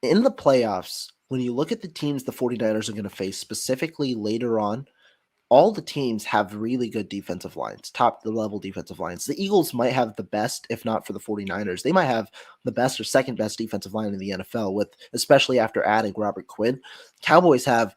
In the playoffs, when you look at the teams the 49ers are going to face specifically later on, all the teams have really good defensive lines, top level defensive lines. The Eagles might have the best, if not for the 49ers. They might have the best or second best defensive line in the NFL, with especially after adding Robert Quinn. Cowboys have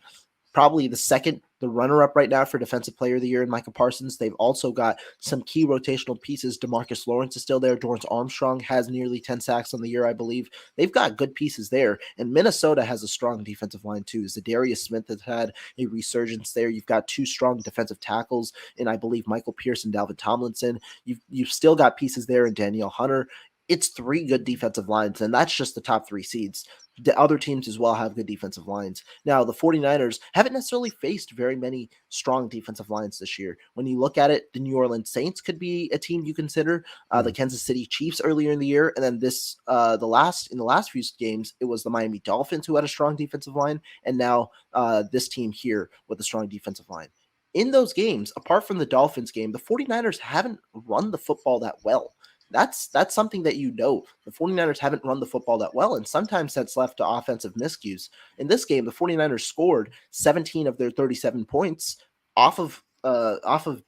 probably the runner up right now for Defensive Player of the Year in Micah Parsons. They've also got some key rotational pieces. DeMarcus Lawrence is still there. Dorrance Armstrong has nearly 10 sacks on the year, I believe. They've got good pieces there. And Minnesota has a strong defensive line, too. Zadarius Smith has had a resurgence there. You've got two strong defensive tackles, and I believe Michael Pierce and Dalvin Tomlinson. You've still got pieces there in Danielle Hunter. It's three good defensive lines, and that's just the top three seeds. The other teams as well have good defensive lines. Now, the 49ers haven't necessarily faced very many strong defensive lines this year. When you look at it, the New Orleans Saints could be a team you consider, the Mhm. Kansas City Chiefs earlier in the year, and then in the last few games, it was the Miami Dolphins who had a strong defensive line, and now this team here with a strong defensive line. In those games, apart from the Dolphins game, the 49ers haven't run the football that well. That's something that the 49ers haven't run the football that well, and sometimes that's left to offensive miscues. In this game, the 49ers scored 17 of their 37 points off of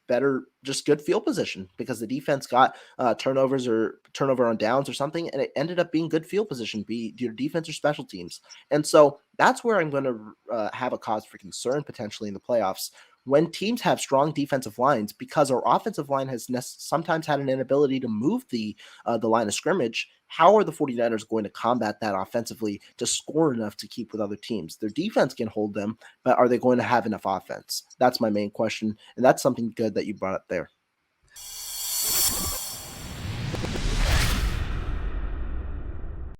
better, just good field position, because the defense got turnover on downs or something, and it ended up being good field position, be your defense or special teams. And so that's where I'm going to have a cause for concern potentially in the playoffs, when teams have strong defensive lines, because our offensive line has sometimes had an inability to move the line of scrimmage. How are the 49ers going to combat that offensively to score enough to keep with other teams? Their defense can hold them, but are they going to have enough offense? That's my main question, and that's something good that you brought up there.